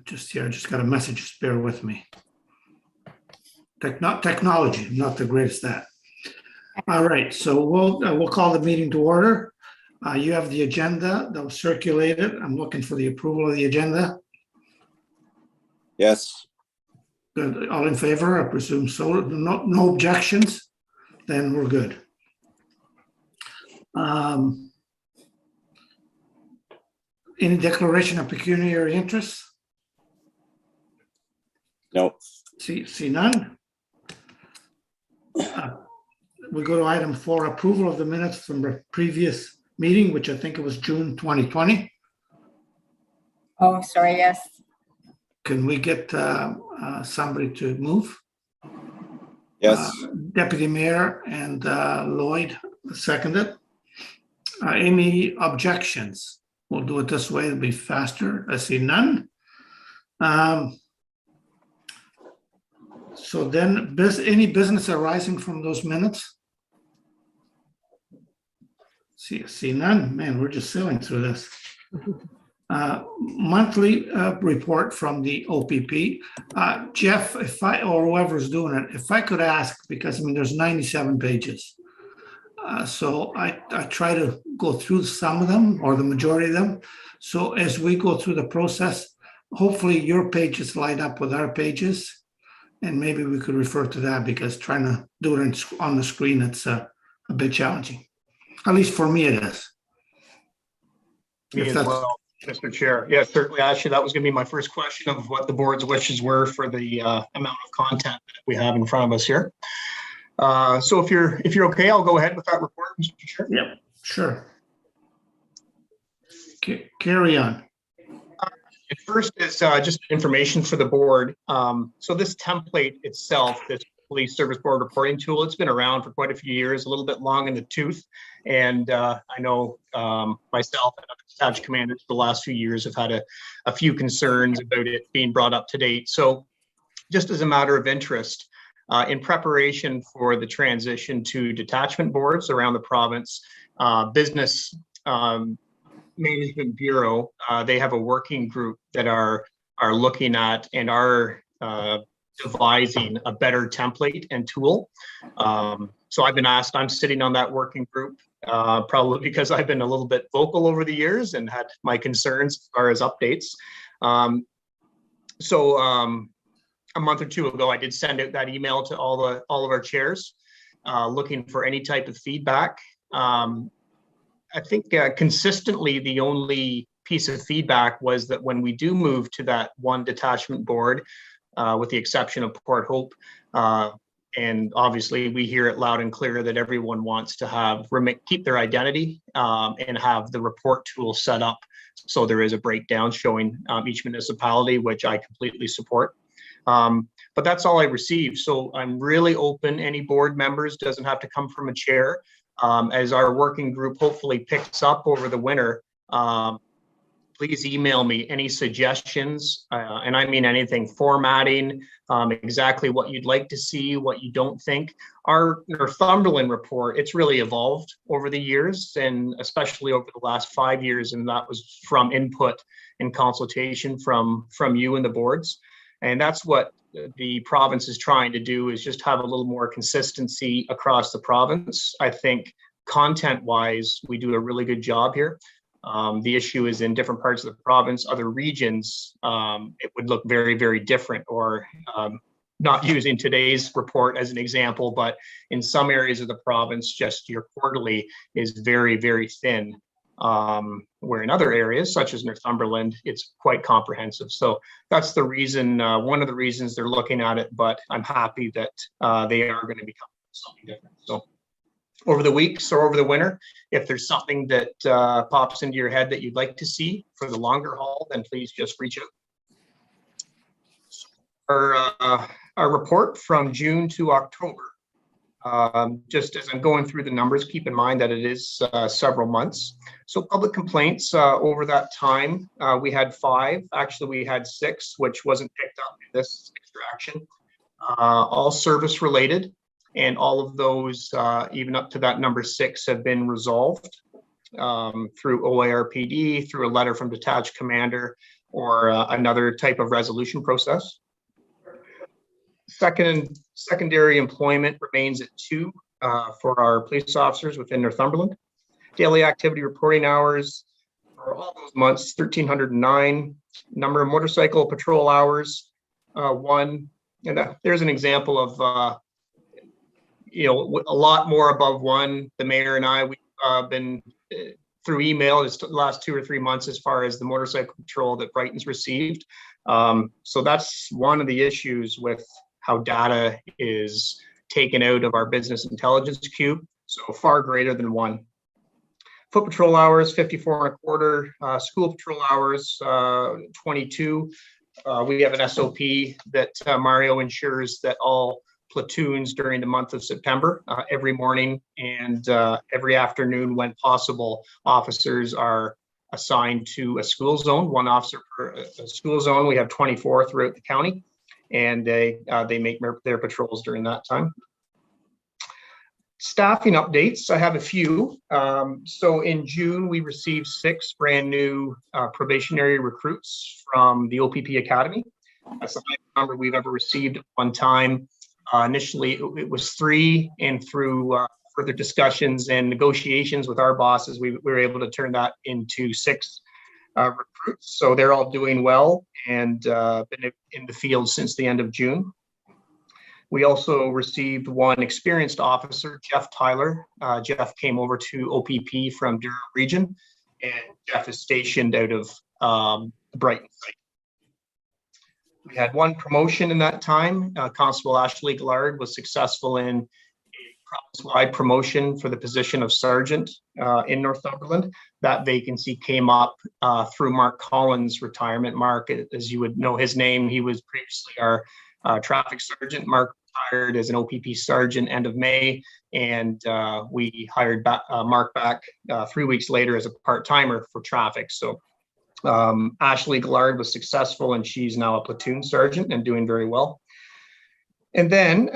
Just here, I just got a message, just bear with me. Technology, not the greatest at. All right, so we'll call the meeting to order. You have the agenda that was circulated. I'm looking for the approval of the agenda. Yes. Good. All in favor? I presume so. No objections? Then we're good. Any declaration of pecuniary interest? No. See none? We go to item 4, approval of the minutes from the previous meeting, which I think it was June 2020. Oh, sorry, yes. Can we get somebody to move? Yes. Deputy Mayor and Lloyd seconded. Any objections? We'll do it this way, it'll be faster. I see none. So then, any business arising from those minutes? See none? Man, we're just sailing through this. Monthly report from the OPP. Jeff, or whoever's doing it, if I could ask, because I mean, there's 97 pages. So I try to go through some of them or the majority of them. So as we go through the process, hopefully your pages line up with our pages. And maybe we could refer to that, because trying to do it on the screen, it's a bit challenging. At least for me, it is. Me as well, Mr. Chair. Yeah, certainly. Actually, that was going to be my first question of what the board's wishes were for the amount of content that we have in front of us here. So if you're okay, I'll go ahead with that report, Mr. Chair. Yep, sure. Carry on. First is just information for the board. So this template itself, this Police Service Board reporting tool, it's been around for quite a few years, a little bit long in the tooth. And I know myself and other detached commanders the last few years have had a few concerns about it being brought up to date. So just as a matter of interest, in preparation for the transition to detachment boards around the province, Business Management Bureau, they have a working group that are looking at and are devising a better template and tool. So I've been asked, I'm sitting on that working group, probably because I've been a little bit vocal over the years and had my concerns as far as updates. So a month or two ago, I did send out that email to all of our chairs, looking for any type of feedback. I think consistently the only piece of feedback was that when we do move to that one detachment board, with the exception of Port Hope, and obviously we hear it loud and clear that everyone wants to keep their identity and have the report tool set up so there is a breakdown showing each municipality, which I completely support. But that's all I received. So I'm really open. Any board members, doesn't have to come from a chair. As our working group hopefully picks up over the winter, please email me any suggestions, and I mean anything, formatting, exactly what you'd like to see, what you don't think. Our Northumberland report, it's really evolved over the years, and especially over the last 5 years, and that was from input and consultation from you and the boards. And that's what the province is trying to do, is just have a little more consistency across the province. I think content-wise, we do a really good job here. The issue is in different parts of the province, other regions, it would look very, very different, or not using today's report as an example, but in some areas of the province, just your quarterly is very, very thin. Where in other areas, such as Northumberland, it's quite comprehensive. So that's the reason, one of the reasons they're looking at it, but I'm happy that they are going to become something different. So over the weeks or over the winter, if there's something that pops into your head that you'd like to see for the longer haul, then please just reach out. Our report from June to October. Just as I'm going through the numbers, keep in mind that it is several months. So public complaints over that time, we had 5. Actually, we had 6, which wasn't picked up in this extraction. All service related, and all of those, even up to that number 6, have been resolved. through OARPD, through a letter from detached commander, or another type of resolution process. Secondary employment remains at 2 for our police officers within Northumberland. Daily activity reporting hours for all those months, 1,309. Number of motorcycle patrol hours, 1. And there's an example of, a lot more above 1. The mayor and I, we've been through email the last 2 or 3 months as far as the motorcycle patrol that Brighton's received. So that's one of the issues with how data is taken out of our business intelligence cube. So far greater than 1. Foot patrol hours, 54.25. School patrol hours, 22. We have an SOP that Mario ensures that all platoons during the month of September, every morning and every afternoon when possible, officers are assigned to a school zone, 1 officer per school zone. We have 24 throughout the county, and they make their patrols during that time. Staffing updates, I have a few. So in June, we received 6 brand new probationary recruits from the OPP Academy. That's the highest number we've ever received at one time. Initially, it was 3, and through further discussions and negotiations with our bosses, we were able to turn that into 6 recruits. So they're all doing well and been in the field since the end of June. We also received 1 experienced officer, Jeff Tyler. Jeff came over to OPP from Durham Region, and Jeff is stationed out of Brighton site. We had 1 promotion in that time. Constable Ashley Gillard was successful in a province-wide promotion for the position of sergeant in Northumberland. That vacancy came up through Mark Collins' retirement. Mark, as you would know his name, he was previously our traffic sergeant. Mark retired as an OPP sergeant end of May, and we hired Mark back 3 weeks later as a part-timer for traffic. So Ashley Gillard was successful, and she's now a platoon sergeant and doing very well. And then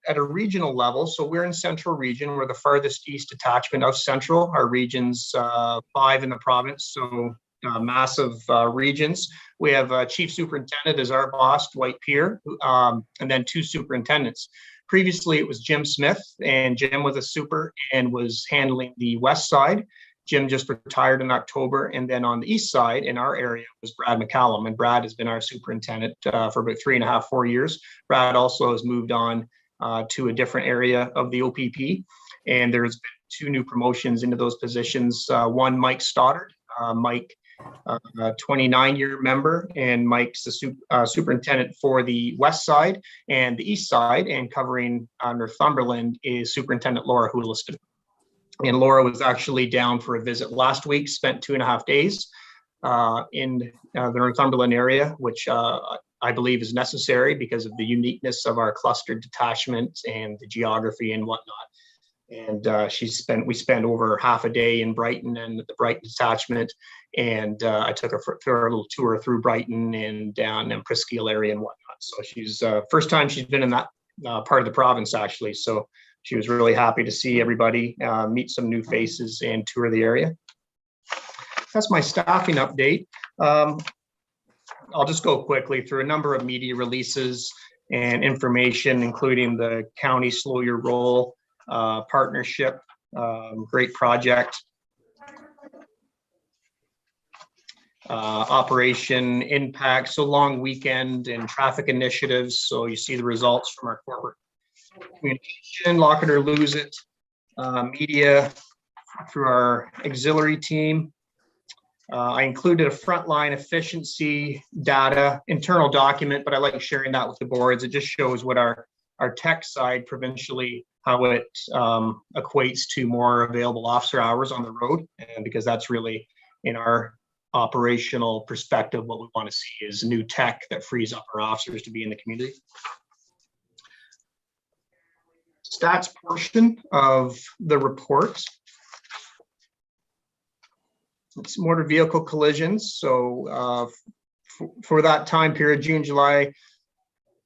at a regional level, so we're in Central Region. We're the farthest east detachment of Central. Our region's 5 in the province, so massive regions. We have Chief Superintendent as our boss, Dwight Peer, and then 2 superintendents. Previously, it was Jim Smith, and Jim was a super and was handling the west side. Jim just retired in October, and then on the east side in our area was Brad McCallum, and Brad has been our superintendent for about 3.5, 4 years. Brad also has moved on to a different area of the OPP, and there's been 2 new promotions into those positions. 1, Mike Stoddard. Mike, 29-year member, and Mike's the superintendent for the west side and the east side, and covering Northumberland is Superintendent Laura Houliston. And Laura was actually down for a visit last week, spent 2.5 days in the Northumberland area, which I believe is necessary because of the uniqueness of our clustered detachment and the geography and whatnot. And we spent over half a day in Brighton and the Brighton detachment, and I took her for a little tour through Brighton and down in Presqu'île area and whatnot. So she's first time she's been in that part of the province, actually. So she was really happy to see everybody, meet some new faces, and tour the area. That's my staffing update. I'll just go quickly through a number of media releases and information, including the County Slow Your Roll partnership, great project. Operation Impact, so long weekend and traffic initiatives. So you see the results from our corporate communication, Lock It or Lose It, media through our auxiliary team. I included a frontline efficiency data internal document, but I like sharing that with the boards. It just shows what our tech side provincially, how it equates to more available officer hours on the road, and because that's really in our operational perspective, what we want to see is new tech that frees up our officers to be in the community. Stats portion of the report. It's motor vehicle collisions. So for that time period, June, July,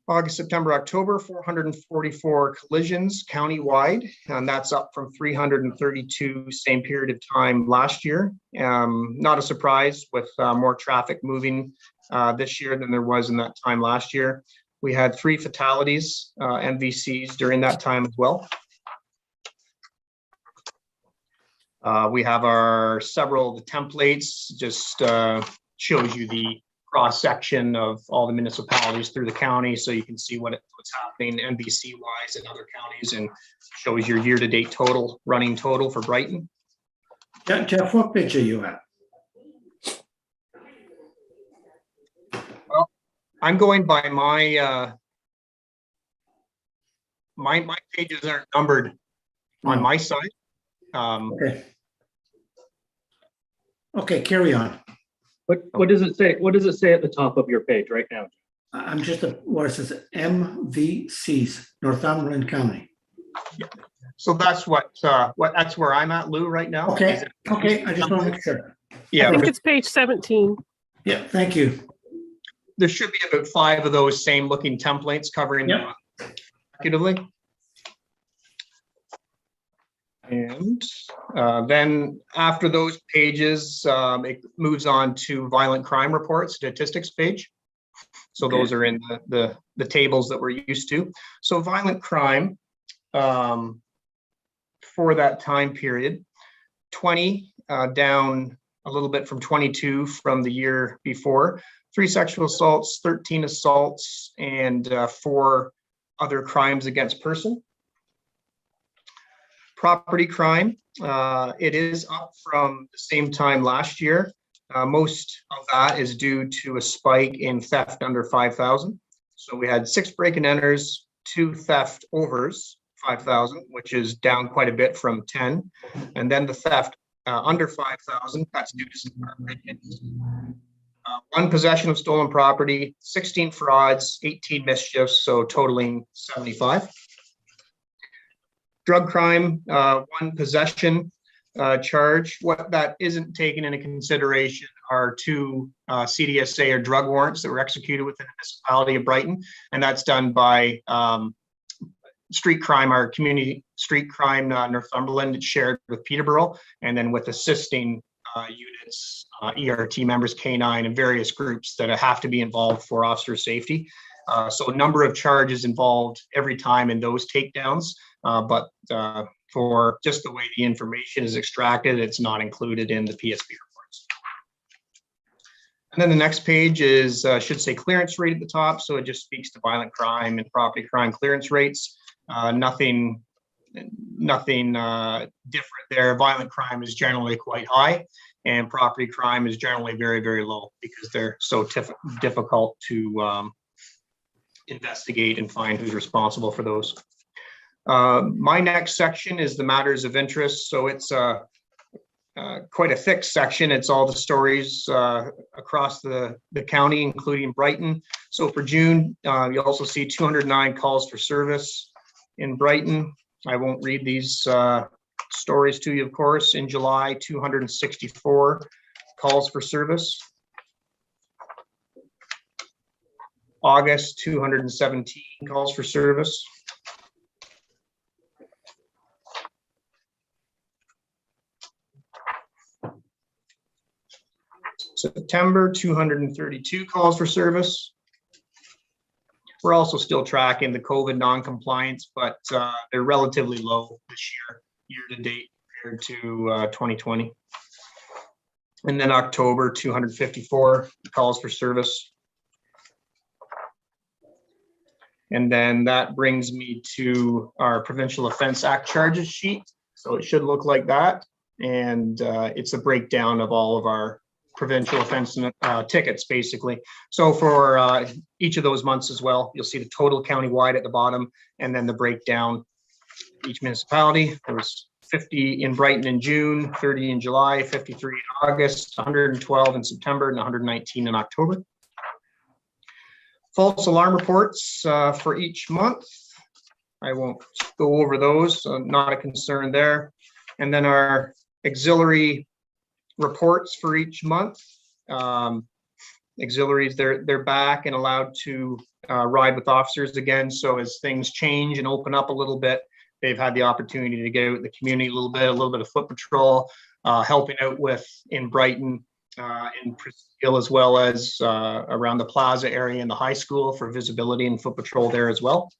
August, September, October, 444 collisions countywide, and that's up from 332 same period of time last year. Not a surprise with more traffic moving this year than there was in that time last year. We had 3 fatalities, MVCs, during that time as well. We have our several of the templates, just shows you the cross section of all the municipalities through the county, so you can see what's happening MVC wise in other counties, and shows your year-to-date total, running total for Brighton. Yeah, Jeff, what page are you at? Well, I'm going by my my pages aren't numbered on my side. Okay. Okay, carry on. What does it say? What does it say at the top of your page right now? I'm just where it says MVCs, Northumberland County. So that's that's where I'm at, Lou, right now. Okay, okay, I just want to make sure. Yeah, I think it's page 17. Yeah, thank you. there should be about 5 of those same looking templates covering them consecutively. And then after those pages, it moves on to violent crime reports, statistics page. So those are in the tables that we're used to. So violent crime for that time period, 20 down a little bit from 22 from the year before, 3 sexual assaults, 13 assaults, and 4 other crimes against person. Property crime, it is up from the same time last year. Most of that is due to a spike in theft under 5,000. So we had 6 break and enters, 2 theft overs 5,000, which is down quite a bit from 10. And then the theft under 5,000, that's due to some break-ins. 1 possession of stolen property, 16 frauds, 18 mischiefs, so totaling 75. Drug crime, 1 possession charge. What that isn't taken into consideration are 2 CDSA or drug warrants that were executed within the municipality of Brighton, and that's done by street crime, our community street crime, Northumberland, shared with Peterborough, and then with assisting units, ERT members, K9, and various groups that have to be involved for officer safety. So a number of charges involved every time in those takedowns, but for just the way the information is extracted, it's not included in the PSP reports. And then the next page is, should say clearance rate at the top. So it just speaks to violent crime and property crime clearance rates. Nothing different there. Violent crime is generally quite high, and property crime is generally very, very low because they're so difficult to investigate and find who's responsible for those. My next section is the matters of interest. So it's quite a thick section. It's all the stories across the county, including Brighton. So for June, you also see 209 calls for service in Brighton. I won't read these stories to you, of course. In July, 264 calls for service. August, 217 calls for service. September, 232 calls for service. We're also still tracking the COVID non-compliance, but they're relatively low this year to date compared to 2020. And then October, 254 calls for service. And then that brings me to our Provincial Offence Act charges sheet. So it should look like that. And it's a breakdown of all of our provincial offense tickets, basically. So for each of those months as well, you'll see the total countywide at the bottom, and then the breakdown each municipality. There was 50 in Brighton in June, 30 in July, 53 in August, 112 in September, and 119 in October. False alarm reports for each month. I won't go over those, so not a concern there. And then our auxiliary reports for each month. auxiliaries, they're back and allowed to ride with officers again. So as things change and open up a little bit, they've had the opportunity to get out in the community a little bit of foot patrol, helping out with in Brighton, in Provincial, as well as around the plaza area in the high school for visibility and foot patrol there as well.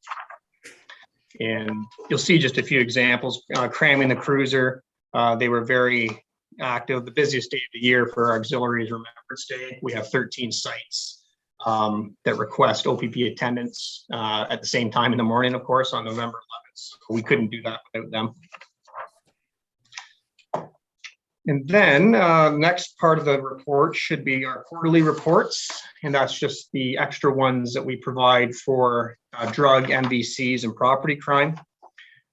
And you'll see just a few examples, cramming the cruiser. They were very active, the busiest day of the year for our auxiliaries Remembrance Day. We have 13 sites that request OPP attendance at the same time in the morning, of course, on November 11th. So we couldn't do that without them. And then next part of the report should be our quarterly reports, and that's just the extra ones that we provide for drug, MVCs, and property crime.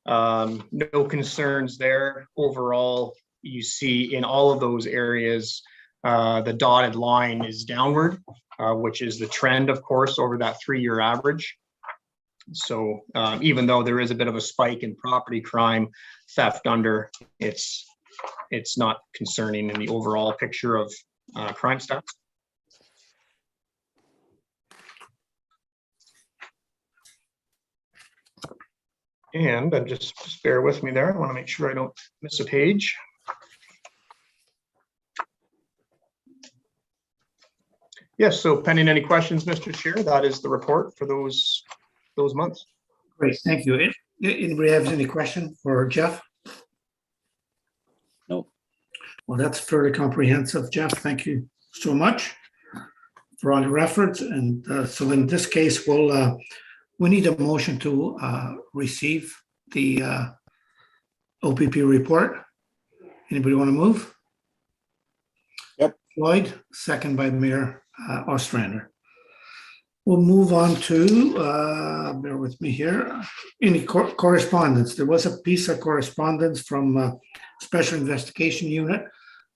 No concerns there. Overall, you see in all of those areas, the dotted line is downward, which is the trend, of course, over that 3-year average. So even though there is a bit of a spike in property crime, theft under, it's not concerning in the overall picture of crime stats. And just bear with me there. I want to make sure I don't miss a page. Yes, so pending any questions, Mr. Chair, that is the report for those months. Great, thank you. Anybody have any question for Jeff? No. Well, that's fairly comprehensive, Jeff. Thank you so much for all your efforts. And so in this case, we need a motion to receive the OPP report. Anybody want to move? Yep. Floyd, second by Mayor Ostrander. We'll move on to, bear with me here, any correspondence. There was a piece of correspondence from Special Investigation Unit.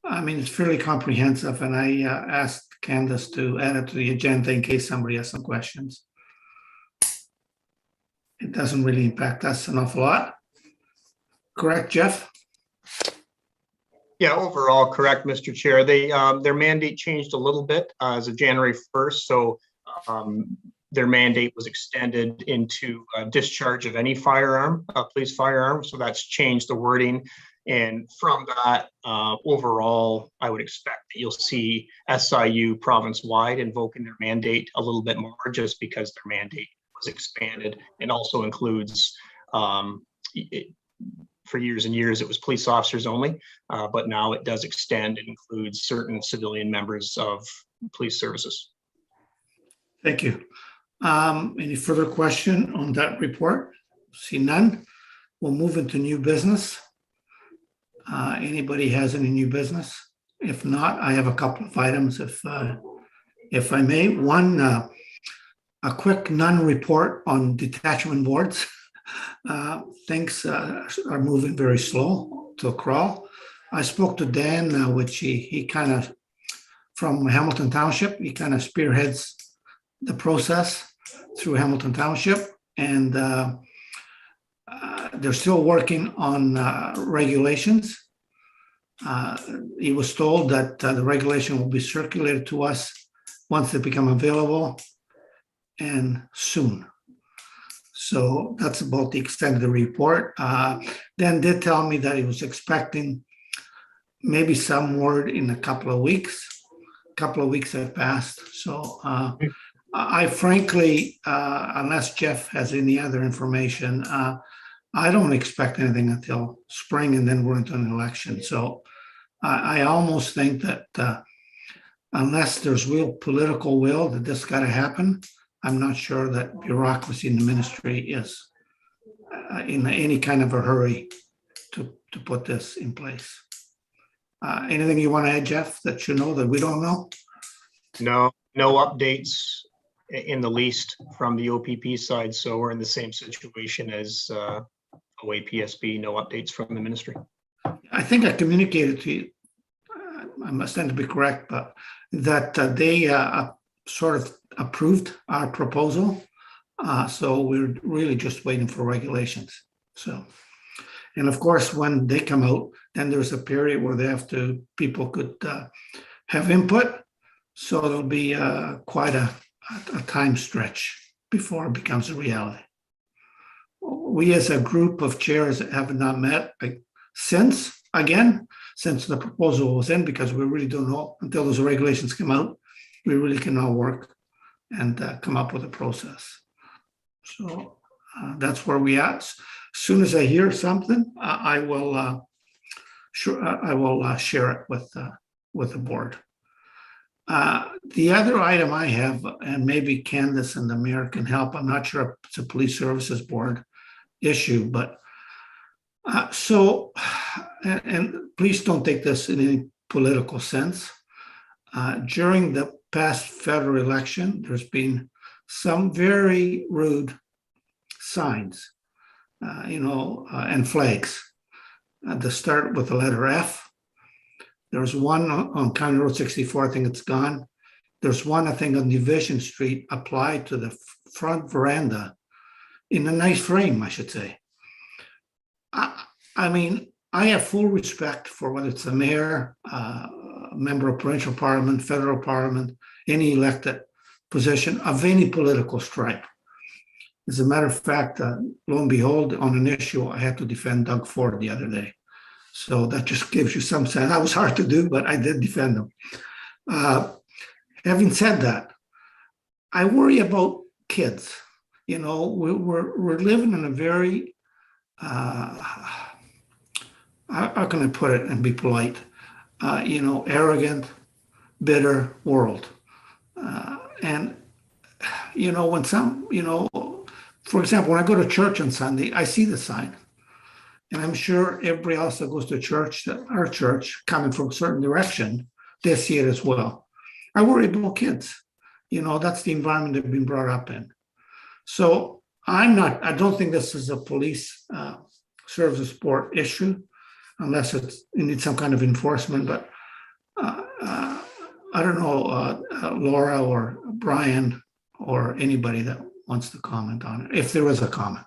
I mean, it's fairly comprehensive, and I asked Candace to add it to the agenda in case somebody has some questions. It doesn't really impact us an awful lot. Correct, Jeff? Yeah, overall, correct, Mr. Chair. They their mandate changed a little bit as of January 1st. So their mandate was extended into discharge of any firearm, police firearm. So that's changed the wording. And from that, overall, I would expect that you'll see SIU province-wide invoking their mandate a little bit more, just because their mandate was expanded and also includes, for years and years, it was police officers only, but now it does extend and includes certain civilian members of police services. Thank you. Any further question on that report? See none. We'll move into new business. Anybody has any new business? If not, I have a couple of items, if I may. One, a quick non-report on detachment boards. Things are moving very slow to a crawl. I spoke to Dan, which he kind of, from Hamilton Township, he kind of spearheads the process through Hamilton Township, and they're still working on regulations. He was told that the regulation will be circulated to us once they become available, and soon. So that's about the extent of the report. Dan did tell me that he was expecting maybe some word in a couple of weeks. A couple of weeks have passed. So I frankly, unless Jeff has any other information, I don't expect anything until spring, and then we're into an election. So I almost think that unless there's real political will that this got to happen, I'm not sure that bureaucracy in the ministry is in any kind of a hurry to put this in place. Anything you want to add, Jeff, that you know that we don't know? No updates in the least from the OPP side. So we're in the same situation as OAPSB, no updates from the ministry. I think I communicated to you, I must stand to be correct, but that they sort of approved our proposal. So we're really just waiting for regulations. So, and of course, when they come out, then there's a period where they have to, people could have input. So it'll be quite a time stretch before it becomes a reality. We as a group of chairs have not met since the proposal was in, because we really don't know until those regulations come out. We really cannot work and come up with a process. So that's where we at. As soon as I hear something, I will share it with the board. The other item I have, and maybe Candace and the mayor can help, I'm not sure if it's a police services board issue, but and please don't take this in any political sense. During the past federal election, there's been some very rude signs, and flags. To start with the letter F. There's one on County Road 64, I think it's gone. There's one, I think, on Division Street applied to the front veranda in a nice frame, I should say. I mean, I have full respect for whether it's the mayor, member of provincial parliament, federal parliament, any elected position of any political stripe. As a matter of fact, lo and behold, on an issue, I had to defend Doug Ford the other day. So that just gives you some sense. That was hard to do, but I did defend him. Having said that, I worry about kids. We're living in a very, how can I put it and be polite, arrogant, bitter world. And when for example, when I go to church on Sunday, I see the sign. And I'm sure everybody else that goes to church, our church, coming from a certain direction, they see it as well. I worry about kids. That's the environment they've been brought up in. So I don't think this is a police services board issue, unless it needs some kind of enforcement. But I don't know, Laura or Brian or anybody that wants to comment on it, if there was a comment.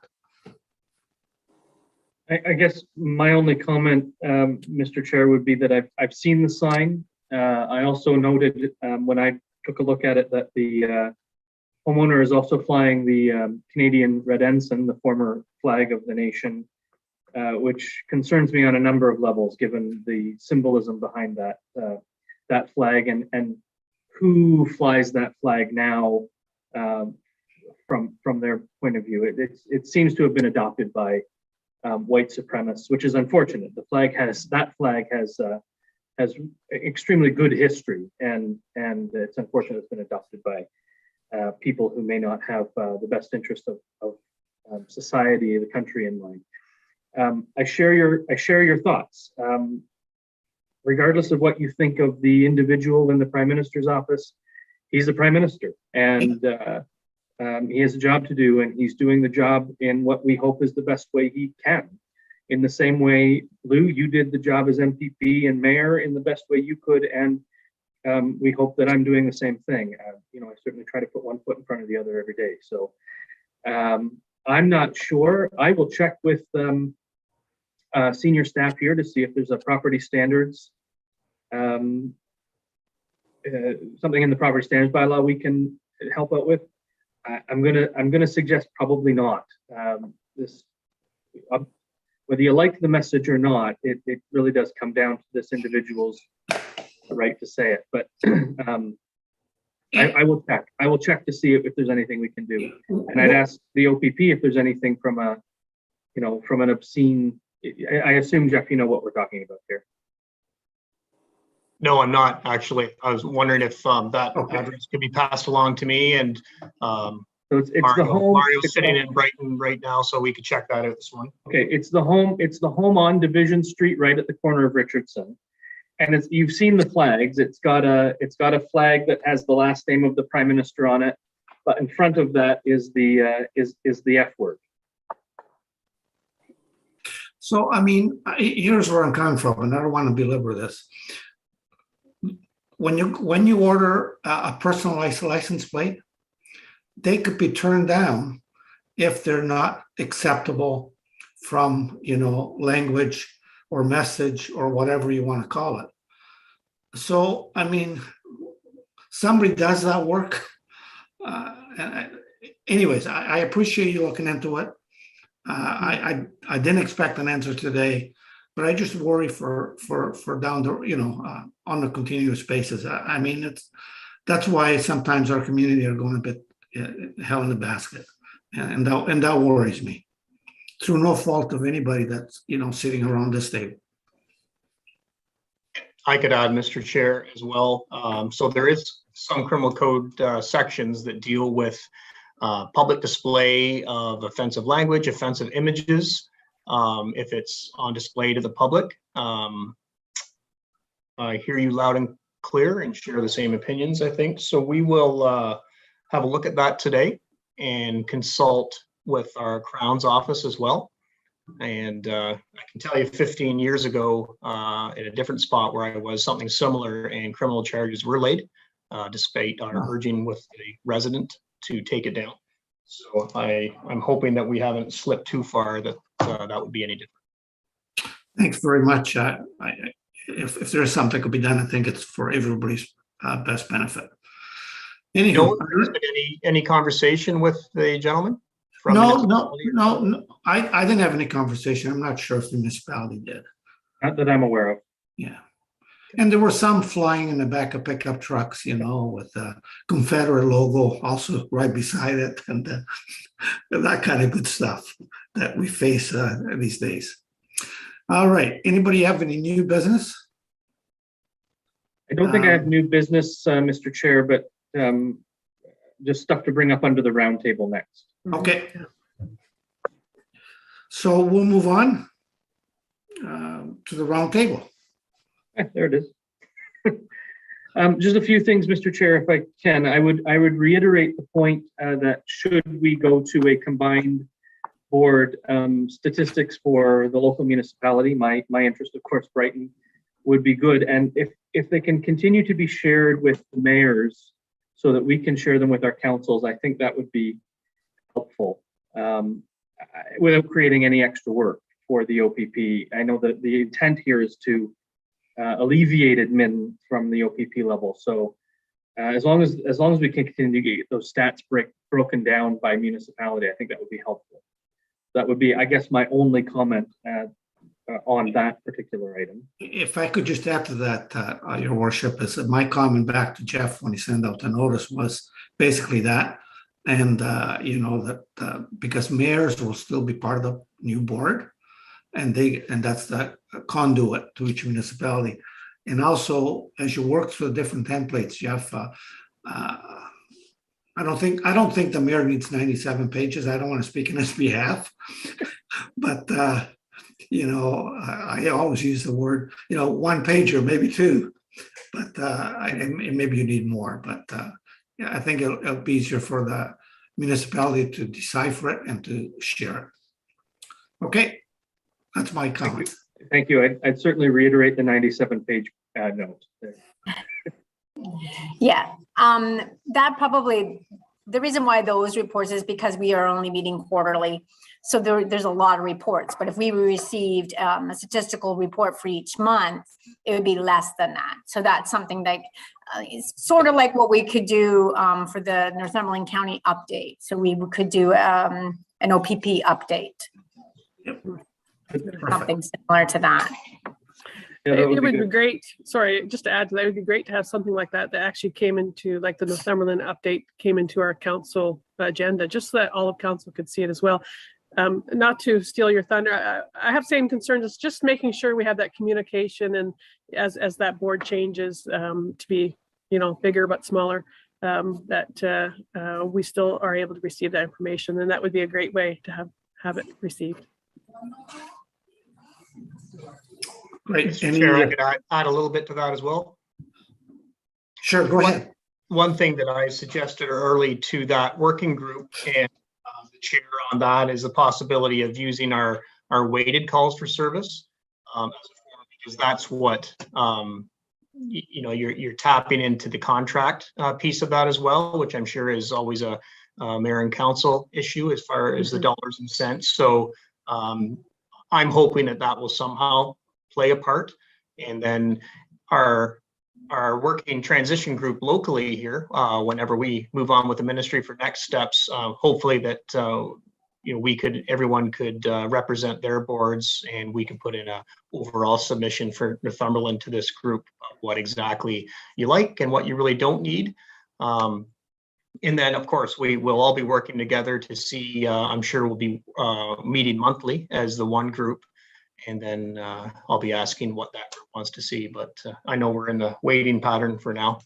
I guess my only comment, Mr. Chair, would be that I've seen the sign. I also noted when I took a look at it that the homeowner is also flying the Canadian Red Ensign, the former flag of the nation, which concerns me on a number of levels, given the symbolism behind that flag and who flies that flag now from their point of view. It seems to have been adopted by white supremacists, which is unfortunate. That flag has extremely good history, and it's unfortunate it's been adopted by people who may not have the best interest of society, the country in mind. I share your thoughts. Regardless of what you think of the individual in the Prime Minister's office, he's the Prime Minister, and he has a job to do, and he's doing the job in what we hope is the best way he can. In the same way, Lou, you did the job as MPP and mayor in the best way you could, and we hope that I'm doing the same thing. I certainly try to put one foot in front of the other every day. So I'm not sure. I will check with senior staff here to see if there's a property standards, something in the property standards bylaw we can help out with. I'm gonna suggest probably not. Whether you like the message or not, it really does come down to this individual's right to say it. But I will check. I will check to see if there's anything we can do. And I'd ask the OPP if there's anything from an obscene. I assume, Jeff, you know what we're talking about here. No, I'm not actually. I was wondering if that Okay. address could be passed along to me, and So it's the Mario, home. Mario's it's sitting the- in Brighton right now, so we could check that out this morning. Okay, it's the home. It's the home on Division Street, right at the corner of Richardson, and you've seen the flags. It's got a flag that has the last name of the Prime Minister on it, but in front of that is the F word. So, here's where I'm coming from, and I don't want to belabor this. When you order a personalized license plate, they could be turned down if they're not acceptable from, language or message or whatever you want to call it. So, somebody does that work. Anyways, I appreciate you looking into it. I didn't expect an answer today, but I just worry for down the, on the continuous basis. I mean, that's why sometimes our community are going a bit hell in the basket, and that worries me, through no fault of anybody that's sitting around this table. I could add, Mr. Chair, as well. So there is some criminal code sections that deal with public display of offensive language, offensive images, if it's on display to the public. I hear you loud and clear and share the same opinions, I think. So we will have a look at that today and consult with our Crown's office as well. And I can tell you 15 years ago, in a different spot where I was, something similar and criminal charges were laid, despite our urging with the resident to take it down. So I'm hoping that we haven't slipped too far, that that would be any different. Thanks very much. If there's something that could be done, I think it's for everybody's best benefit. Anyhow, There's been any conversation with the gentleman? No. I didn't have any conversation. I'm not sure if the municipality did. Not that I'm aware of. Yeah. And there were some flying in the back of pickup trucks, with the Confederate logo also right beside it, and that kind of good stuff that we face these days. All right. Anybody have any new business? I don't think I have new business, Mr. Chair, but just stuff to bring up under the roundtable next. Okay. So we'll move on to the roundtable. There it is. Just a few things, Mr. Chair, if I can. I would reiterate the point that should we go to a combined board, statistics for the local municipality, my interest, of course, Brighton, would be good. And if they can continue to be shared with the mayors so that we can share them with our councils, I think that would be helpful without creating any extra work for the OPP. I know that the intent here is to alleviate admin from the OPP level. So as long as we can continue to get those stats broken down by municipality, I think that would be helpful. That would be, I guess, my only comment on that particular item. If I could just add to that, Your Worship, is that my comment back to Jeff when he sent out the notice was basically that. And, that because mayors will still be part of the new board, and that's the conduit to each municipality. And also, as you work through the different templates, Jeff, I don't think the mayor needs 97 pages. I don't want to speak on his behalf, but I always use the word, one page or maybe two, but maybe you need more. But yeah, I think it'll be easier for the municipality to decipher it and to share it. Okay, that's my comment. Thank you. I'd certainly reiterate the 97-page note there. Yeah, that probably, the reason why those reports is because we are only meeting quarterly. So there's a lot of reports, but if we received a statistical report for each month, it would be less than that. So that's something like, it's sort of like what we could do for the Northumberland County update. So we could do an OPP update. Yep. Something similar to that. Yeah, that It would be good. great. Sorry, just to add to that, it would be great to have something like that actually came into, like the Northumberland update came into our council agenda, just so that all of council could see it as well. Not to steal your thunder, I have same concerns. It's just making sure we have that communication, and as that board changes to be, bigger but smaller, that we still are able to receive that information, and that would be a great way to have it received. Great. Mr. Chair, I could add a little bit to that as well. Sure, go ahead. One thing that I suggested early to that working group, and the chair on that, is the possibility of using our weighted calls for service as a form, because that's what you're tapping into the contract piece of that as well, which I'm sure is always a mayor and council issue as far as the dollars and cents. So I'm hoping that will somehow play a part, and then our our working transition group locally here, whenever we move on with the ministry for next steps, hopefully that, everyone could represent their boards, and we can put in a overall submission for Northumberland to this group, of what exactly you like and what you really don't need. And then, of course, we will all be working together to see, I'm sure we'll be meeting monthly as the one group. And then I'll be asking what that group wants to see, but I know we're in the waiting pattern for now.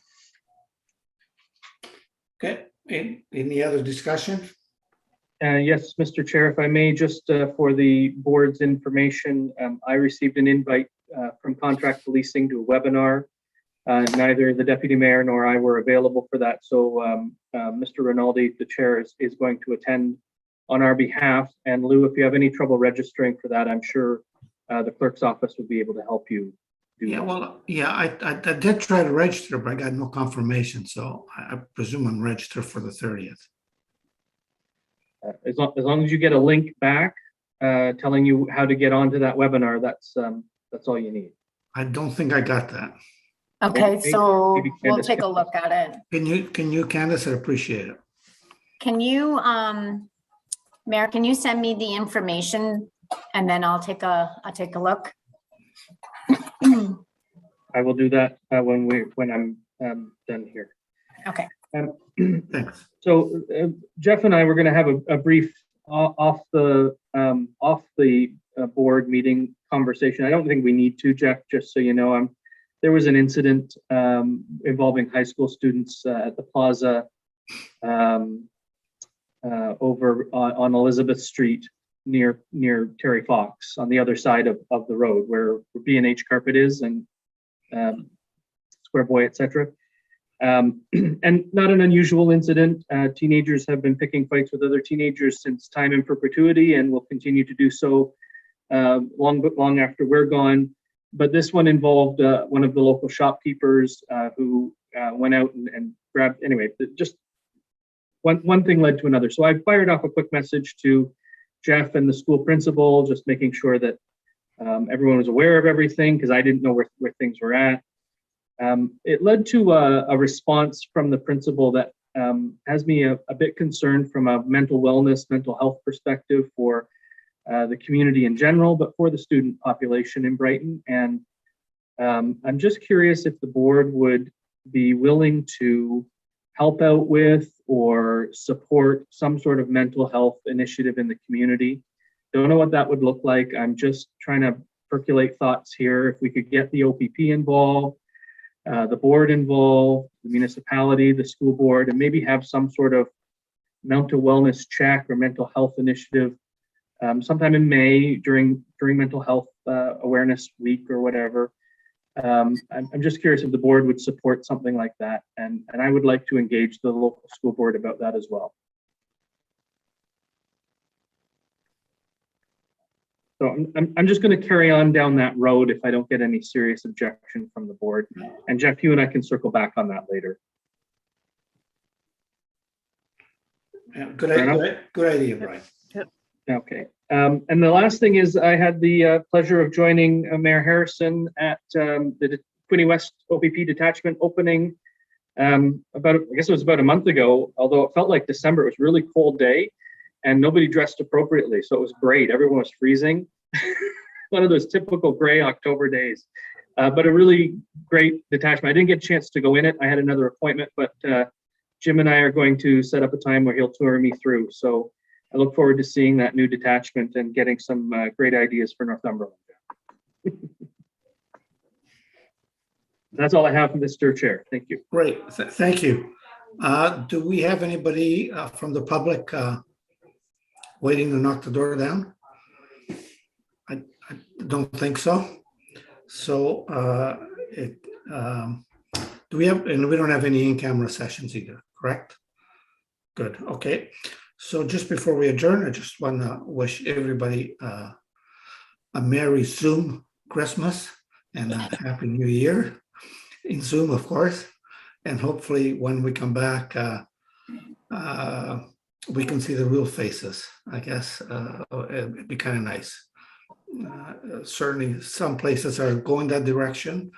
Okay, any other discussion? Yes, Mr. Chair, if I may, just for the board's information, I received an invite from Contract Policing to a webinar. Neither the deputy mayor nor I were available for that. So Mr. Rinaldi, the chair, is going to attend on our behalf. And Lou, if you have any trouble registering for that, I'm sure the clerk's office would be able to help you do Yeah, that. well, yeah, I did try to register, but I got no confirmation. So I presume I'm registered for the 30th. As long as you get a link back telling you how to get onto that webinar, that's all you need. I don't think I got that. Okay, so maybe we'll Candace take a can- look at it. Can you, Candace? I appreciate it. Can you, Mayor, can you send me the information and then I'll take a look? I will do that when I'm done here. Okay. Thanks. So Jeff and I were going to have a brief off the board meeting conversation. I don't think we need to, Jeff. Just so you know, there was an incident involving high school students at the plaza over on Elizabeth Street near Terry Fox on the other side of the road where B&H Carpet is and Square Boy, etc. And not an unusual incident. Teenagers have been picking fights with other teenagers since time in perpetuity and will continue to do so long after we're gone. But this one involved one of the local shopkeepers who went out and grabbed, anyway, just one thing led to another. So I fired off a quick message to Jeff and the school principal, just making sure that everyone was aware of everything because I didn't know where things were at. It led to a response from the principal that has me a bit concerned from a mental wellness, mental health perspective for the community in general, but for the student population in Brighton. And I'm just curious if the board would be willing to help out with or support some sort of mental health initiative in the community. Don't know what that would look like. I'm just trying to percolate thoughts here. If we could get the OPP involved, the board involved, the municipality, the school board, and maybe have some sort of mental wellness check or mental health initiative sometime in May during Mental Health Awareness Week or whatever. I'm just curious if the board would support something like that, and I would like to engage the local school board about that as well. So I'm just going to carry on down that road if I don't get any serious objection from the board. And Jeff, you and I can circle back on that later. Yeah, good idea, Brian. Okay. And the last thing is I had the pleasure of joining Mayor Harrison at the Quinte West OPP detachment opening I guess it was about a month ago, although it felt like December. It was a really cold day and nobody dressed appropriately. So it was great. Everyone was freezing. One of those typical gray October days, but a really great detachment. I didn't get a chance to go in it. I had another appointment, but Jim and I are going to set up a time where he'll tour me through. So I look forward to seeing that new detachment and getting some great ideas for Northumberland. That's all I have, Mr. Chair. Thank you. Great, thank you. Do we have anybody from the public waiting to knock the door down? I don't think so. So do we have, and we don't have any in-camera sessions either, correct? Good, okay. So just before we adjourn, I just want to wish everybody a Merry Zoom Christmas and a Happy New Year in Zoom, of course. And hopefully when we come back, we can see the real faces, I guess. It'd be kind of nice. Certainly some places are going that direction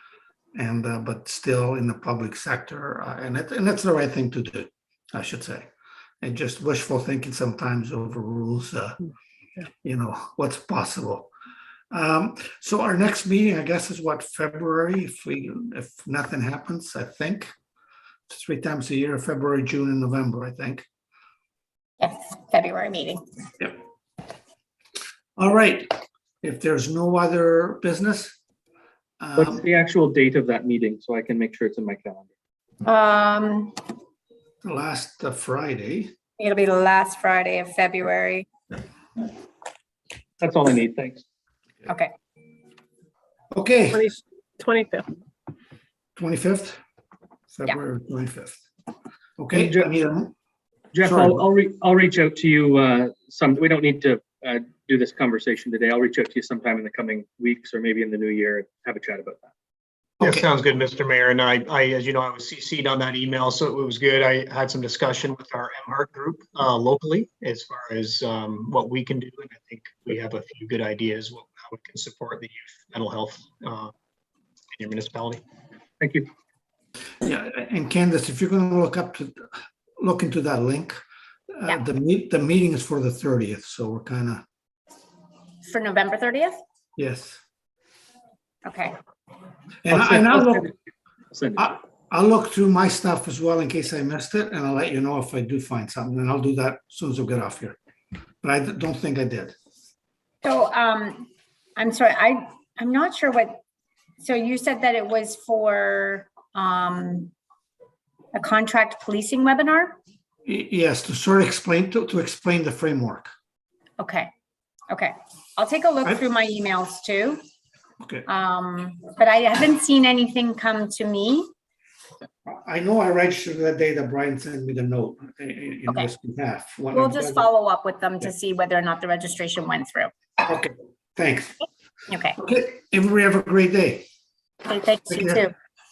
but still in the public sector, and that's the right thing to do, I should say. And just wishful thinking sometimes overrules, what's possible. So our next meeting, I guess, is what, February, if nothing happens, I think. 3 times a year, February, June, and November, I think. Yes, February meeting. Yep. All right. If there's no other business. What's the actual date of that meeting so I can make sure it's in my calendar? Last Friday. It'll be the last Friday of February. That's all I need. Thanks. Okay. Okay. 25th. 25th? February 25th. Okay. And I need a- Jeff, Sorry. I'll reach out to you. We don't need to do this conversation today. I'll reach out to you sometime in the coming weeks or maybe in the new year and have a chat about that. Yeah, Okay. sounds good, Mr. Mayor. And I, as you know, I was CC'd on that email, so it was good. I had some discussion with our MHART group locally as far as what we can do. And I think we have a few good ideas how we can support the youth mental health in your municipality. Thank you. Yeah, and Candace, if you're going to look into that link, Yeah. the meeting is for the 30th, so we're kind of, For November 30th? yes. Okay. And I'll I'll look through my stuff as well in case I missed it, and I'll let you know if I do find something, and I'll do that as soon as we get off here. But I don't think I did. So, I'm sorry, I'm not sure so you said that it was for, a contract policing webinar? Yes, to sort of explain the framework. Okay. I'll take a look through my emails too. Okay. But I haven't seen anything come to me. I know I registered that day that Brian sent me the note in Okay. this behalf. We'll just follow up with them to see whether or not the registration went through. Okay, thanks. Okay. Okay, everybody have a great day. Okay, thanks, Take you care. too.